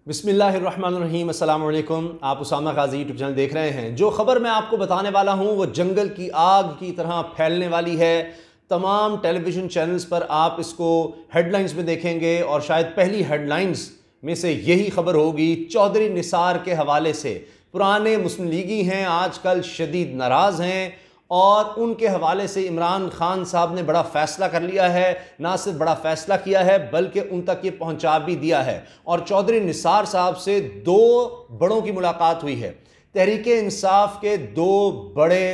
बिस्मिल्लाहिर्रहमानिर्रहीम, अस्सलाम वालेकुम। आप उसामा गाजी यूट्यूब चैनल देख रहे हैं। जो ख़बर मैं आपको बताने वाला हूँ वो जंगल की आग की तरह फैलने वाली है। तमाम टेलीविज़न चैनल्स पर आप इसको हेडलाइंस में देखेंगे और शायद पहली हेडलाइंस में से यही खबर होगी। चौधरी निसार के हवाले से पुराने मुस्लिम लीगी हैं, आजकल शदीद नाराज़ हैं और उनके हवाले से इमरान खान साहब ने बड़ा फ़ैसला कर लिया है। ना सिर्फ बड़ा फ़ैसला किया है बल्कि उन तक ये पहुंचा भी दिया है। और चौधरी निसार साहब से दो बड़ों की मुलाकात हुई है। तहरीक इंसाफ के दो बड़े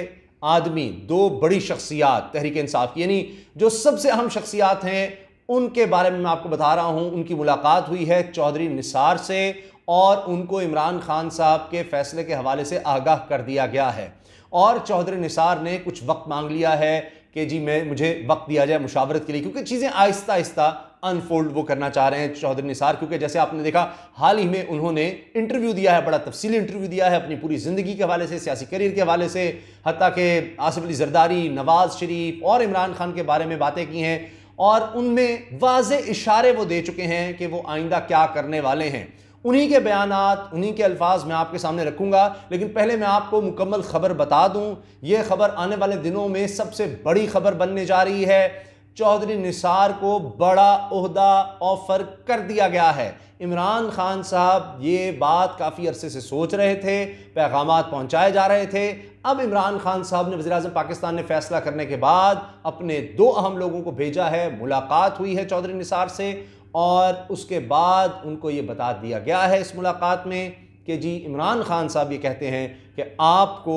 आदमी, दो बड़ी शख्सियात तहरीक इंसाफ की, यानी जो सबसे अहम शख्सियात हैं, उनके बारे में मैं आपको बता रहा हूं। उनकी मुलाकात हुई है चौधरी निसार से और उनको इमरान खान साहब के फ़ैसले के हवाले से आगाह कर दिया गया है। और चौधरी निसार ने कुछ वक्त मांग लिया है कि जी मुझे वक्त दिया जाए मुशावरत के लिए, क्योंकि चीज़ें आहिस्ता आहिस्ता अनफोल्ड वो करना चाह रहे हैं चौधरी निसार। क्योंकि जैसे आपने देखा हाल ही में उन्होंने इंटरव्यू दिया है, बड़ा तफसीली इंटरव्यू दिया है अपनी पूरी ज़िंदगी के हवाले से, सियासी करियर के हवाले से, हत्ता कि आसिफ अली जरदारी, नवाज शरीफ और इमरान खान के बारे में बातें की हैं और उनमें वाज़े इशारे वो दे चुके हैं कि वो आइंदा क्या करने वाले हैं। उन्हीं के बयानात, उन्हीं के अल्फाज मैं आपके सामने रखूंगा। लेकिन पहले मैं आपको मुकम्मल खबर बता दूं। यह खबर आने वाले दिनों में सबसे बड़ी खबर बनने जा रही है। चौधरी निसार को बड़ा ओहदा ऑफर कर दिया गया है। इमरान खान साहब ये बात काफ़ी अरसे से सोच रहे थे, पैगामात पहुंचाए जा रहे थे। अब इमरान खान साहब ने, वज़ीर-ए-आज़म पाकिस्तान ने फैसला करने के बाद अपने दो अहम लोगों को भेजा है। मुलाकात हुई है चौधरी निसार से और उसके बाद उनको ये बता दिया गया है इस मुलाकात में कि जी इमरान खान साहब ये कहते हैं कि आपको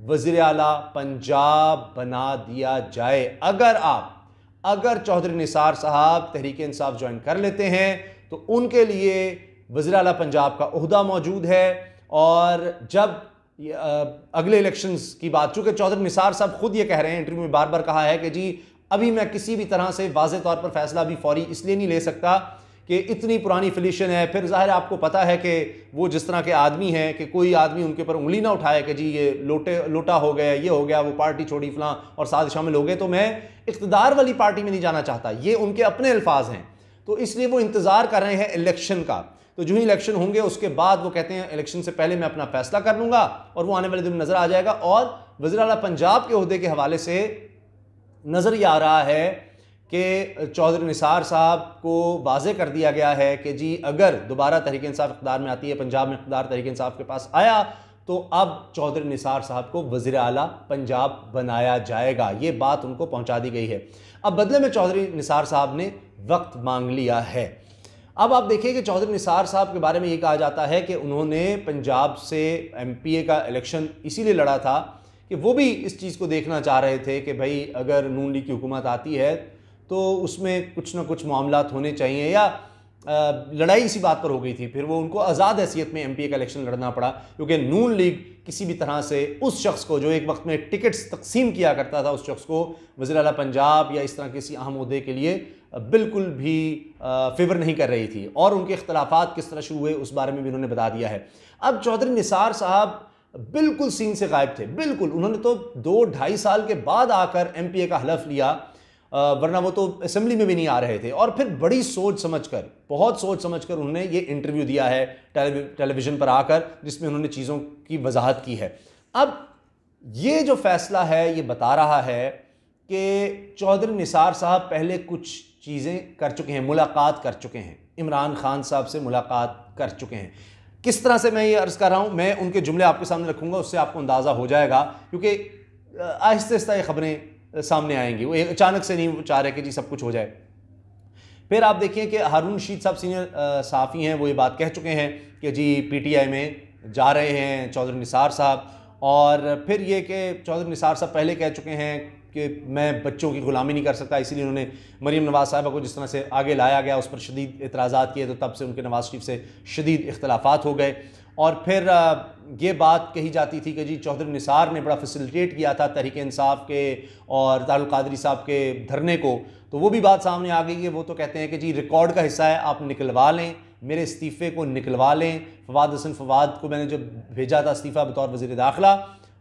वज़ीर आला पंजाब बना दिया जाए। अगर चौधरी निसार साहब तहरीक इंसाफ ज्वाइन कर लेते हैं तो उनके लिए वज़ीर आला पंजाब का ओहदा मौजूद है। और जब अगले इलेक्शंस की बात, चूँकि चौधरी निसार साहब खुद ये कह रहे हैं, इंटरव्यू में बार बार कहा है कि जी अभी मैं किसी भी तरह से वाज़े तौर पर फैसला भी फौरी इसलिए नहीं ले सकता कि इतनी पुरानी फिलिशन है। फिर ज़ाहिर आपको पता है कि वो जिस तरह के आदमी हैं कि कोई आदमी उनके ऊपर उंगली ना उठाए कि जी ये लोटा हो गया, ये हो गया, वो पार्टी छोड़ी फलां और साथ शामिल हो गए, तो मैं इक़्तिदार वाली पार्टी में नहीं जाना चाहता। ये उनके अपने अल्फाज हैं। तो इसलिए वो इंतज़ार कर रहे हैं इलेक्शन का। तो जो ही इलेक्शन होंगे उसके बाद वो कहते हैं इलेक्शन से पहले मैं अपना फैसला कर लूँगा और वो आने वाले दिन में नज़र आ जाएगा। और वज़ीर आला पंजाब के ओहदे के हवाले से नज़र ये आ रहा है कि चौधरी निसार साहब को वाज़े कर दिया गया है कि जी अगर दोबारा तहरीक इंसाफ इक़्तिदार में आती है, पंजाब में इक़्तिदार तहरीक इंसाफ के पास आया, तो अब चौधरी निसार साहब को वज़ीर आला पंजाब बनाया जाएगा। ये बात उनको पहुंचा दी गई है। अब बदले में चौधरी निसार साहब ने वक्त मांग लिया है। अब आप देखिए कि चौधरी निसार साहब के बारे में ये कहा जाता है कि उन्होंने पंजाब से MPA का इलेक्शन इसीलिए लड़ा था कि वो भी इस चीज़ को देखना चाह रहे थे कि भाई अगर नून लीग की हुकूमत आती है तो उसमें कुछ ना कुछ मामलात होने चाहिए, या लड़ाई इसी बात पर हो गई थी। फिर वो उनको आज़ाद हैसियत में MPA का इलेक्शन लड़ना पड़ा, क्योंकि नून लीग किसी भी तरह से उस शख्स को जो एक वक्त में टिकट्स तकसीम किया करता था, उस शख्स को वज़ीर आला पंजाब या इस तरह किसी अहम ओहदे के लिए बिल्कुल भी फेवर नहीं कर रही थी। और उनके इख्तलाफात किस तरह शुरू हुए उस बारे में भी उन्होंने बता दिया है। अब चौधरी निसार साहब बिल्कुल सीन से गायब थे, बिल्कुल। उन्होंने तो 2-2.5 साल के बाद आकर MPA का हलफ लिया, वरना वो तो असेंबली में भी नहीं आ रहे थे। और फिर बड़ी सोच समझकर, बहुत सोच समझकर उन्होंने ये इंटरव्यू दिया है टेलीविज़न पर आकर, जिसमें उन्होंने चीज़ों की वजाहत की है। अब ये जो फैसला है ये बता रहा है कि चौधरी निसार साहब पहले कुछ चीज़ें कर चुके हैं, मुलाकात कर चुके हैं, इमरान खान साहब से मुलाकात कर चुके हैं। किस तरह से मैं ये अर्ज़ कर रहा हूँ, मैं उनके जुमले आपके सामने रखूँगा, उससे आपको अंदाज़ा हो जाएगा, क्योंकि आहिस्ता आहिस्ता ये खबरें सामने आएंगी। वो अचानक से नहीं चाह रहे कि जी सब कुछ हो जाए। फिर आप देखिए कि हारून रशीद साहब सीनियर सहाफ़ी हैं, वो ये बात कह चुके हैं कि जी PTI में जा रहे हैं चौधरी निसार साहब। और फिर ये कि चौधरी निसार साहब पहले कह चुके हैं कि मैं बच्चों की ग़ुलामी नहीं कर सकता, इसीलिए उन्होंने मरीम नवाज़ साहिबा को जिस तरह से आगे लाया गया उस पर शदीद एतराज़ात किए, तो तब से उनके नवाज़ शरीफ से शदीद इख्तलाफात हो गए। और फिर ये बात कही जाती थी कि जी चौधरी निसार ने बड़ा फैसिलिटेट किया था तहरीक इंसाफ के और तारुल कादरी साहब के धरने को, तो वो भी बात सामने आ गई है। वो तो कहते हैं कि जी रिकॉर्ड का हिस्सा है, आप निकलवा लें, मेरे इस्तीफ़े को निकलवा लें। फवाद हसन फवाद को मैंने जब भेजा था इस्तीफ़ा बतौर वज़ीर दाखिला,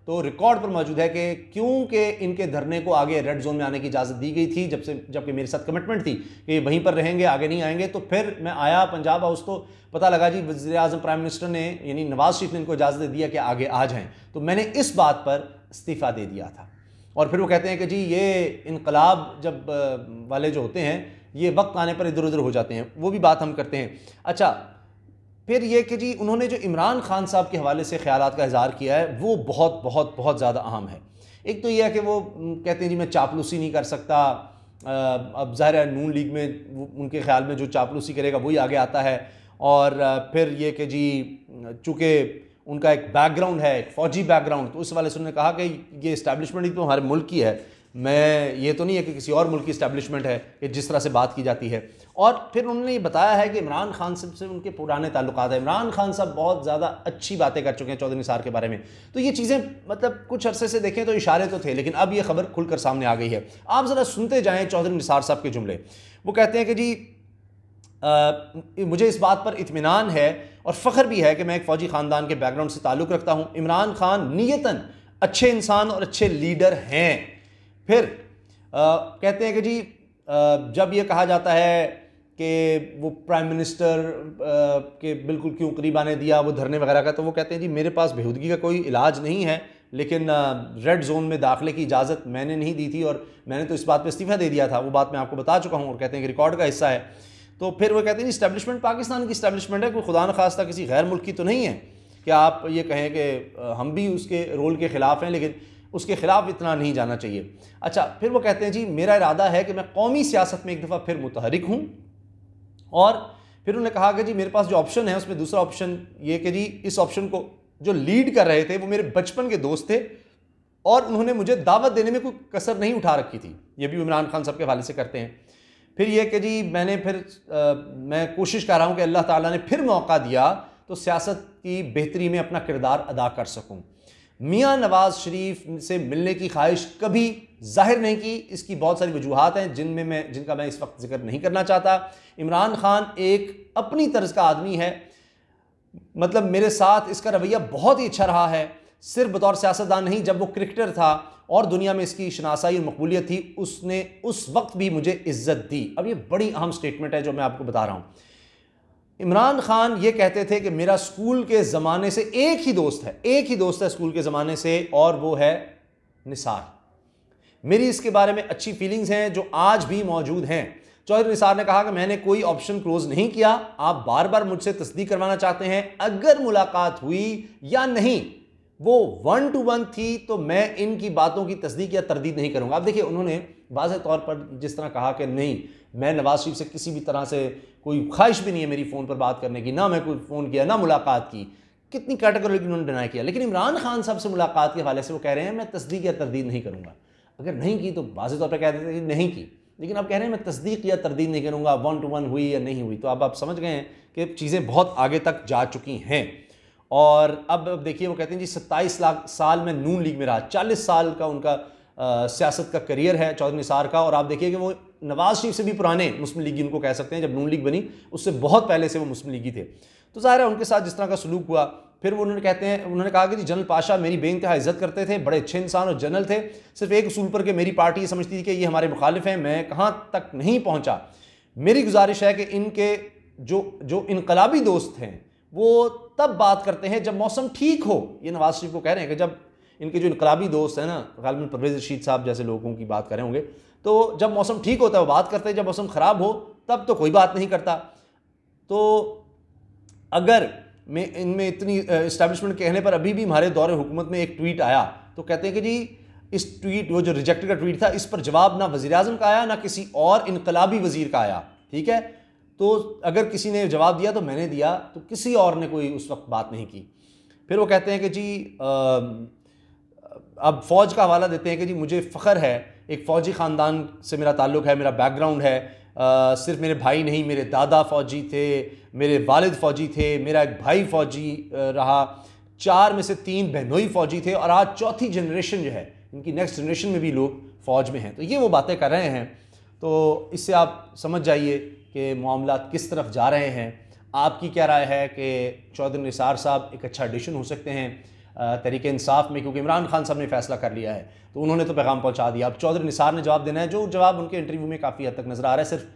तो रिकॉर्ड पर मौजूद है कि क्योंकि इनके धरने को आगे रेड जोन में आने की इजाज़त दी गई थी, जबकि मेरे साथ कमिटमेंट थी कि वहीं पर रहेंगे, आगे नहीं आएंगे। तो फिर मैं आया पंजाब हाउस, तो पता लगा जी वज़ीर आज़म प्राइम मिनिस्टर ने यानी नवाज शरीफ ने इनको इजाज़त दे दिया कि आगे आ जाएं। तो मैंने इस बात पर इस्तीफ़ा दे दिया था। और फिर वो कहते हैं कि जी ये इनकलाब जब वाले जो होते हैं ये वक्त आने पर इधर उधर हो जाते हैं, वो भी बात हम करते हैं। अच्छा, फिर ये कि जी उन्होंने जो इमरान खान साहब के हवाले से ख़यालात का इज़हार किया है वो बहुत बहुत बहुत ज़्यादा अहम है। एक तो ये है कि वो कहते हैं जी मैं चापलूसी नहीं कर सकता। अब ज़ाहिर है नून लीग में उनके ख़्याल में जो चापलूसी करेगा वही आगे आता है। और फिर ये कि जी चूँकि उनका एक बैकग्राउंड है, एक फ़ौजी बैकग्राउंड, तो उस वाले से उन्होंने कहा कि ये इस्टेब्लिशमेंट ही तो हमारे मुल्क की है, मैं ये तो नहीं है कि किसी और मुल्क की इस्टेब्लिशमेंट है कि जिस तरह से बात की जाती है। और फिर उन्होंने ये बताया है कि इमरान खान साहब से उनके पुराने ताल्लुकात हैं, इमरान खान साहब बहुत ज़्यादा अच्छी बातें कर चुके हैं चौधरी निसार के बारे में। तो ये चीज़ें मतलब कुछ अरसे से देखें तो इशारे तो थे, लेकिन अब ये खबर खुलकर सामने आ गई है। आप ज़रा सुनते जाएँ चौधरी निसार साहब के जुमले। वो कहते हैं कि जी मुझे इस बात पर इत्मीनान है और फ़ख्र भी है कि मैं एक फ़ौजी ख़ानदान के बैकग्राउंड से ताल्लुक़ रखता हूँ। इमरान खान नीयतन अच्छे इंसान और अच्छे लीडर हैं। फिर कहते हैं कि जी जब ये कहा जाता है कि वो प्राइम मिनिस्टर के बिल्कुल क्यों करीब आने दिया वो धरने वगैरह का, तो वो कहते हैं जी मेरे पास बेहूदगी का कोई इलाज नहीं है, लेकिन रेड जोन में दाखिले की इजाज़त मैंने नहीं दी थी और मैंने तो इस बात पर इस्तीफ़ा दे दिया था, वो बात मैं आपको बता चुका हूँ और कहते हैं कि रिकॉर्ड का हिस्सा है। तो फिर वो कहते हैं इस्टेब्लिशमेंट पाकिस्तान की इस्टेब्लिशमेंट है, कोई खुदा न खास्ता किसी गैर मुल्क की तो नहीं है कि आप ये कहें कि हम भी उसके रोल के ख़िलाफ़ हैं, लेकिन उसके ख़िलाफ़ इतना नहीं जाना चाहिए। अच्छा, फिर वो कहते हैं जी मेरा इरादा है कि मैं कौमी सियासत में एक दफ़ा फिर मुतहरिक हूँ। और फिर उन्होंने कहा कि जी मेरे पास जो ऑप्शन है उसमें दूसरा ऑप्शन ये कि जी इस ऑप्शन को जो लीड कर रहे थे वो मेरे बचपन के दोस्त थे और उन्होंने मुझे दावत देने में कोई कसर नहीं उठा रखी थी। ये भी इमरान खान साहब के हवाले से करते हैं। फिर ये कि जी मैं कोशिश कर रहा हूँ कि अल्लाह ताला ने फिर मौका दिया तो सियासत की बेहतरी में अपना किरदार अदा कर सकूँ। मियाँ नवाज शरीफ से मिलने की ख्वाहिश कभी जाहिर नहीं की। इसकी बहुत सारी वजूहात हैं जिनका मैं इस वक्त जिक्र नहीं करना चाहता। इमरान खान एक अपनी तर्ज का आदमी है, मतलब मेरे साथ इसका रवैया बहुत ही अच्छा रहा है, सिर्फ बतौर सियासतदान नहीं, जब वो क्रिकेटर था और दुनिया में इसकी शनासाई और मकबूलियत थी उसने उस वक्त भी मुझे इज्जत दी। अब ये बड़ी अहम स्टेटमेंट है जो मैं आपको बता रहा हूँ। इमरान खान ये कहते थे कि मेरा स्कूल के ज़माने से एक ही दोस्त है स्कूल के ज़माने से और वो है निसार। मेरी इसके बारे में अच्छी फीलिंग्स हैं जो आज भी मौजूद हैं। चौधरी निसार ने कहा कि मैंने कोई ऑप्शन क्लोज नहीं किया, आप बार बार मुझसे तस्दीक करवाना चाहते हैं, अगर मुलाकात हुई या नहीं वो 1 to 1 थी तो मैं इनकी बातों की तस्दीक या तरदीद नहीं करूंगा। अब देखिए उन्होंने वाज़ेह तौर पर जिस तरह कहा कि नहीं, मैं नवाज शरीफ से किसी भी तरह से कोई ख्वाहिश भी नहीं है मेरी फ़ोन पर बात करने की, ना मैं कोई फ़ोन किया ना मुलाकात की, कितनी कैटेगोरिकली उन्होंने डिनाई किया। लेकिन इमरान खान साहब से मुलाकात के हवाले से वो कह रहे हैं मैं तस्दीक या तरदीद नहीं करूँगा। अगर नहीं की तो वाज़ेह तौर पर कह देते कि नहीं की, लेकिन अब कह रहे हैं मैं तस्दीक या तरदीद नहीं करूँगा, 1 to 1 हुई या नहीं हुई। तो अब आप समझ गए हैं कि चीज़ें बहुत आगे तक जा चुकी हैं। और अब देखिए वो कहते हैं जी 27 साल में नून लीग में रहा, 40 साल का उनका सियासत का करियर है चौधरी निसार का। और आप देखिए कि वो नवाज शरीफ से भी पुराने मुस्लिम लीगी उनको कह सकते हैं, जब नून लीग बनी उससे बहुत पहले से वो मुस्लिम लीगी थे। तो ज़ाहिर है उनके साथ जिस तरह का सलूक हुआ, फिर वो उन्होंने कहा कि जी जनरल पाशा मेरी बेइंतहा इज्जत करते थे, बड़े अच्छे इंसान और जनरल थे, सिर्फ एक उसूल पर कि मेरी पार्टी ये समझती थी कि ये हमारे मुखालिफ हैं, मैं कहाँ तक नहीं पहुँचा। मेरी गुजारिश है कि इनके जो इनकलाबी दोस्त हैं वो तब बात करते हैं जब मौसम ठीक हो। ये नवाज शरीफ को कह रहे हैं कि जब इनके जो इनकलाबी दोस्त हैं ना, गालिबन परवेज़ रशीद साहब जैसे लोगों की बात कर रहे होंगे, तो जब मौसम ठीक होता है वो बात करते हैं, जब मौसम ख़राब हो तब तो कोई बात नहीं करता। तो अगर मैं इनमें इतनी इस्टेब्लिशमेंट कहने पर अभी भी हमारे दौरे हुकूमत में एक ट्वीट आया तो कहते हैं कि जी इस ट्वीट वो जो रिजेक्टेड का ट्वीट था इस पर जवाब ना वज़ीर आज़म का आया ना किसी और इनकलाबी वज़ीर का आया। ठीक है, तो अगर किसी ने जवाब दिया तो मैंने दिया, तो किसी और ने कोई उस वक्त बात नहीं की। फिर वो कहते हैं कि जी अब फ़ौज का हवाला देते हैं कि जी मुझे फ़ख्र है, एक फ़ौजी ख़ानदान से मेरा ताल्लुक़ है, मेरा बैकग्राउंड है, सिर्फ मेरे भाई नहीं, मेरे दादा फ़ौजी थे, मेरे वालिद फ़ौजी थे, मेरा एक भाई फ़ौजी रहा, 4 में से 3 बहनोई फ़ौजी थे और आज चौथी जनरेशन जो है इनकी नेक्स्ट जनरेशन में भी लोग फ़ौज में हैं। तो ये वो बातें कर रहे हैं। तो इससे आप समझ जाइए कि मामलात किस तरफ जा रहे हैं। आपकी क्या राय है कि चौधरी निसार साहब एक अच्छा एडिशन हो सकते हैं? तहरीक इंसाफ में, क्योंकि इमरान खान साहब ने फैसला कर लिया है तो उन्होंने तो पैगाम पहुंचा दिया। अब चौधरी निसार ने जवाब देना है, जो जवाब उनके इंटरव्यू में काफ़ी हद तक नज़र आ रहा है। सिर्फ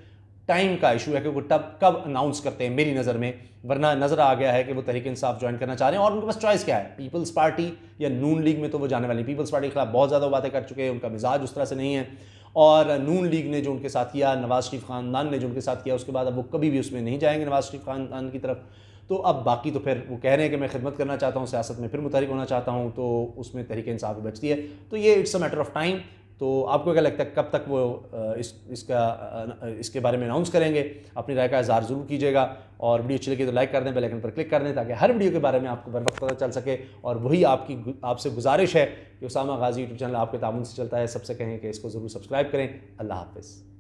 टाइम का इशू है कि वो कब अनाउंस करते हैं मेरी नज़र में, वरना नज़र आ गया है कि वो तहरीक इंसाफ ज्वाइन करना चाह रहे हैं और उनके पास चॉइस क्या है, पीपल्स पार्टी या नून लीग में तो वो जाने वाली। पीपल्स पार्टी के खिलाफ बहुत ज़्यादा बातें कर चुके हैं, उनका मिजाज उस तरह से नहीं है, और नून लीग ने जो उनके साथ किया, नवाज़ शरीफ खानदान ने जो उनके साथ किया, उसके बाद अब वो कभी भी उसमें नहीं जाएंगे नवाज़ शरीफ खानदान की तरफ। तो अब बाकी तो फिर वो कह रहे हैं कि मैं खिदमत करना चाहता हूँ, सियासत में फिर मुतहरिक होना चाहता हूँ, तो उसमें तहरीक इंसाफ भी बचती है। तो ये it's a matter of time. तो आपको क्या लगता है कब तक वो इसके बारे में अनाउंस करेंगे? अपनी राय का इज़हार ज़रूर कीजिएगा, और वीडियो अच्छी लगी तो लाइक कर दें, बेल आइकन पर क्लिक कर दें ताकि हर वीडियो के बारे में आपको बर वक्त पता चल सके। और वही आपसे गुजारिश है कि उसामा गाजी यूट्यूब चैनल आपके तामुन से चलता है, सबसे कहें कि इसको ज़रूर सब्सक्राइब करें। अल्लाह हाफ़िज़।